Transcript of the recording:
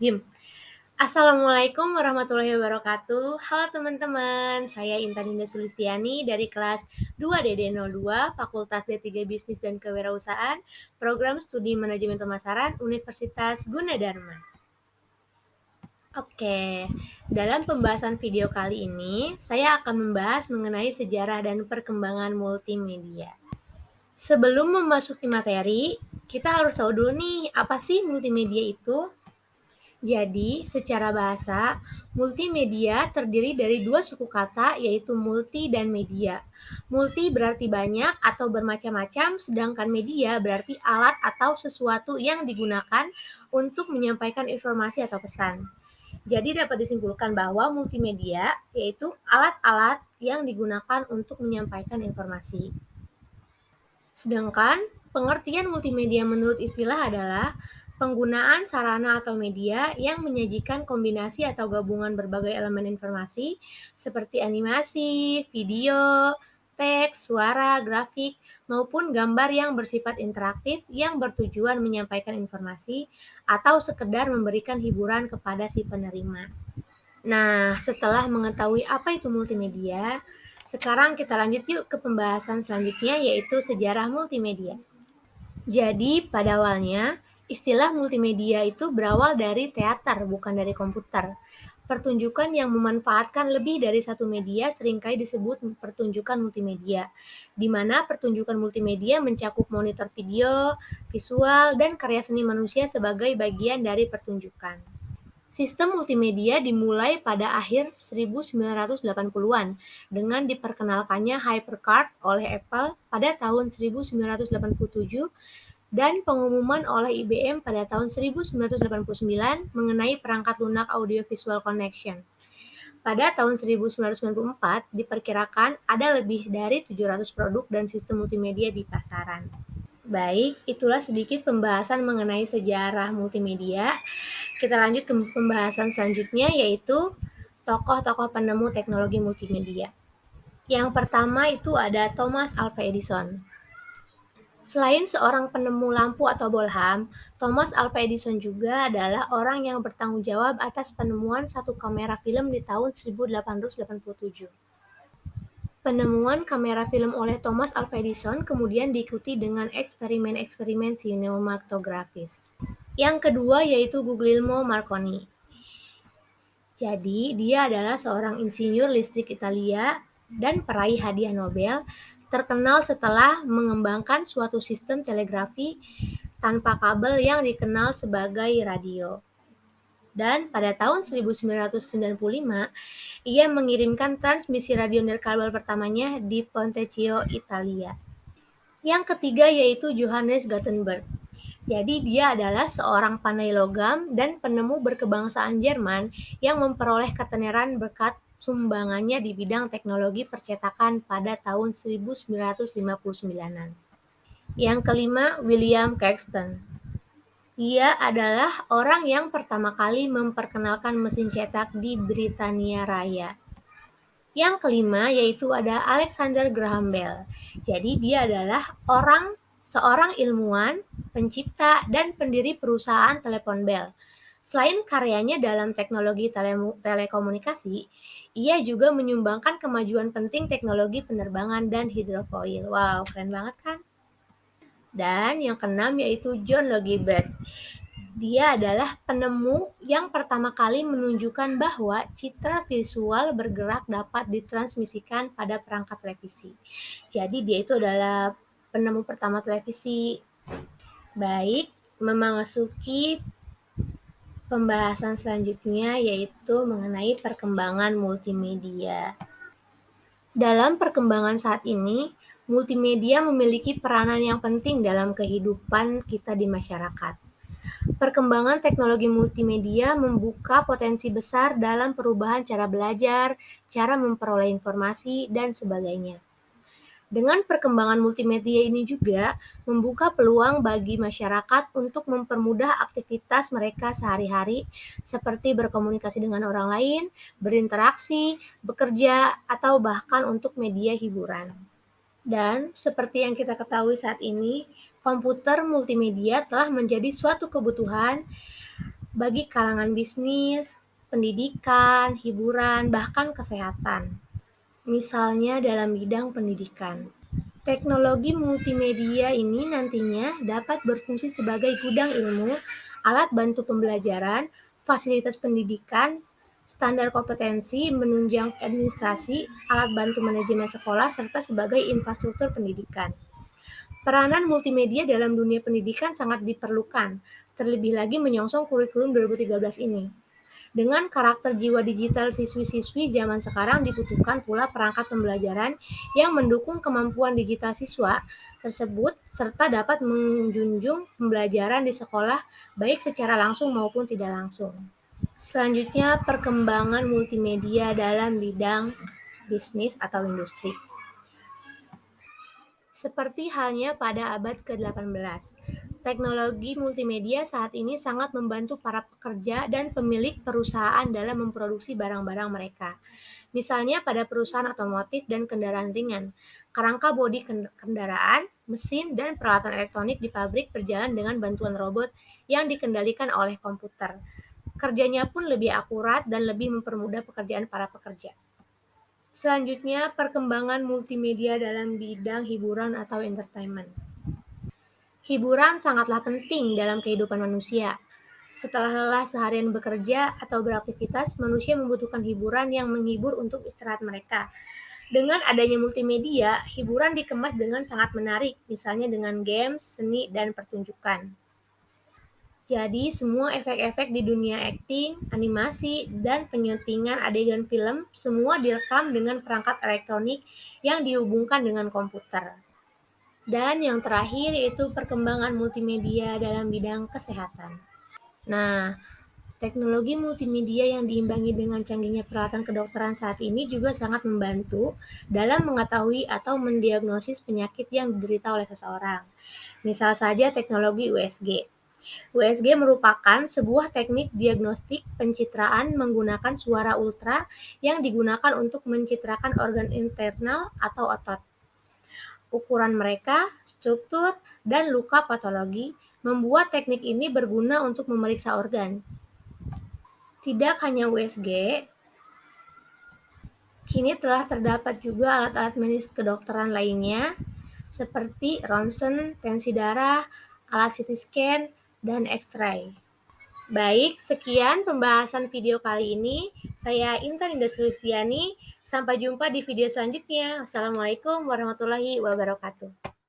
Diem. Assalamualaikum warahmatullahi wabarakatuh. Halo teman-teman, saya Intan Indah Sulistiani dari kelas 2DD02 Fakultas D3 Bisnis dan Kewirausahaan, Program Studi Manajemen Pemasaran Universitas Gunadarma. Oke, dalam pembahasan video kali ini, saya akan membahas mengenai sejarah dan perkembangan multimedia. Sebelum memasuki materi, kita harus tahu dulu nih, apa sih multimedia itu? Jadi, secara bahasa, multimedia terdiri dari dua suku kata, yaitu multi dan media. Multi berarti banyak atau bermacam-macam, sedangkan media berarti alat atau sesuatu yang digunakan untuk menyampaikan informasi atau pesan. Jadi dapat disimpulkan bahwa multimedia yaitu alat-alat yang digunakan untuk menyampaikan informasi. Sedangkan pengertian multimedia menurut istilah adalah penggunaan sarana atau media yang menyajikan kombinasi atau gabungan berbagai elemen informasi seperti animasi, video, teks, suara, grafik, maupun gambar yang bersifat interaktif yang bertujuan menyampaikan informasi atau sekedar memberikan hiburan kepada si penerima. Nah, setelah mengetahui apa itu multimedia, sekarang kita lanjut yuk ke pembahasan selanjutnya, yaitu sejarah multimedia. Jadi, pada awalnya, istilah multimedia itu berawal dari teater, bukan dari komputer. Pertunjukan yang memanfaatkan lebih dari satu media seringkali disebut pertunjukan multimedia, di mana pertunjukan multimedia mencakup monitor video, visual, dan karya seni manusia sebagai bagian dari pertunjukan. Sistem multimedia dimulai pada akhir 1980-an dengan diperkenalkannya HyperCard oleh Apple pada tahun 1987 dan pengumuman oleh IBM pada tahun 1989 mengenai perangkat lunak Audio Visual Connection. Pada tahun 1994, diperkirakan ada lebih dari 700 produk dan sistem multimedia di pasaran. Baik, itulah sedikit pembahasan mengenai sejarah multimedia. Kita lanjut ke pembahasan selanjutnya, yaitu tokoh-tokoh penemu teknologi multimedia. Yang pertama itu ada Thomas Alva Edison. Selain seorang penemu lampu atau bolham, Thomas Alva Edison juga adalah orang yang bertanggung jawab atas penemuan satu kamera film di tahun 1887. Penemuan kamera film oleh Thomas Alva Edison kemudian diikuti dengan eksperimen-eksperimen sinematografis. Yang kedua yaitu Guglielmo Marconi. Jadi, dia adalah seorang insinyur listrik Italia dan peraih hadiah Nobel, terkenal setelah mengembangkan suatu sistem telegrafi tanpa kabel yang dikenal sebagai radio. Dan pada tahun 1995, ia mengirimkan transmisi radio nirkabel pertamanya di Pontecchio, Italia. Yang ketiga yaitu Johannes Gutenberg. Jadi dia adalah seorang pandai logam dan penemu berkebangsaan Jerman yang memperoleh ketenaran berkat sumbangannya di bidang teknologi percetakan pada tahun 1959-an. Yang kelima, William Caxton. Dia adalah orang yang pertama kali memperkenalkan mesin cetak di Britania Raya. Yang kelima yaitu ada Alexander Graham Bell. Jadi dia adalah seorang ilmuwan, pencipta, dan pendiri perusahaan telepon Bell. Selain karyanya dalam teknologi telekomunikasi, ia juga menyumbangkan kemajuan penting teknologi penerbangan dan hidrofoil. Wow, keren banget kan? Dan yang keenam yaitu John Logie Baird. Dia adalah penemu yang pertama kali menunjukkan bahwa citra visual bergerak dapat ditransmisikan pada perangkat televisi. Jadi dia itu adalah penemu pertama televisi. Baik, memasuki pembahasan selanjutnya yaitu mengenai perkembangan multimedia. Dalam perkembangan saat ini, multimedia memiliki peranan yang penting dalam kehidupan kita di masyarakat. Perkembangan teknologi multimedia membuka potensi besar dalam perubahan cara belajar, cara memperoleh informasi, dan sebagainya. Dengan perkembangan multimedia ini juga membuka peluang bagi masyarakat untuk mempermudah aktivitas mereka sehari-hari seperti berkomunikasi dengan orang lain, berinteraksi, bekerja, atau bahkan untuk media hiburan. Dan seperti yang kita ketahui saat ini, komputer multimedia telah menjadi suatu kebutuhan bagi kalangan bisnis, pendidikan, hiburan, bahkan kesehatan. Misalnya dalam bidang pendidikan. Teknologi multimedia ini nantinya dapat berfungsi sebagai gudang ilmu, alat bantu pembelajaran, fasilitas pendidikan, standar kompetensi, menunjang administrasi, alat bantu manajemen sekolah, serta sebagai infrastruktur pendidikan. Peranan multimedia dalam dunia pendidikan sangat diperlukan, terlebih lagi menyongsong kurikulum 2013 ini. Dengan karakter jiwa digital siswi-siswi zaman sekarang dibutuhkan pula perangkat pembelajaran yang mendukung kemampuan digital siswa tersebut serta dapat menjunjung pembelajaran di sekolah baik secara langsung maupun tidak langsung. Selanjutnya, perkembangan multimedia dalam bidang bisnis atau industri. Seperti halnya pada abad ke-18, teknologi multimedia saat ini sangat membantu para pekerja dan pemilik perusahaan dalam memproduksi barang-barang mereka. Misalnya pada perusahaan otomotif dan kendaraan ringan, kerangka bodi kendaraan, mesin, dan peralatan elektronik di pabrik berjalan dengan bantuan robot yang dikendalikan oleh komputer. Kerjanya pun lebih akurat dan lebih mempermudah pekerjaan para pekerja. Selanjutnya, perkembangan multimedia dalam bidang hiburan atau entertainment. Hiburan sangatlah penting dalam kehidupan manusia. Setelah lelah seharian bekerja atau beraktivitas, manusia membutuhkan hiburan yang menghibur untuk istirahat mereka. Dengan adanya multimedia, hiburan dikemas dengan sangat menarik, misalnya dengan games, seni, dan pertunjukan. Jadi, semua efek-efek di dunia akting, animasi, dan penyuntingan adegan film semua direkam dengan perangkat elektronik yang dihubungkan dengan komputer. Dan yang terakhir yaitu perkembangan multimedia dalam bidang kesehatan. Nah, teknologi multimedia yang diimbangi dengan canggihnya peralatan kedokteran saat ini juga sangat membantu dalam mengetahui atau mendiagnosis penyakit yang diderita oleh seseorang. Misal saja teknologi USG. USG merupakan sebuah teknik diagnostik pencitraan menggunakan suara ultra yang digunakan untuk mencitrakan organ internal atau otot. Ukuran mereka, struktur, dan luka patologi membuat teknik ini berguna untuk memeriksa organ. Tidak hanya USG, kini telah terdapat juga alat-alat medis kedokteran lainnya seperti ronsen, tensi darah, alat CT scan, dan X-ray. Baik, sekian pembahasan video kali ini. Saya Intan Indah Sulistiani. Sampai jumpa di video selanjutnya. Wassalamualaikum warahmatullahi wabarakatuh.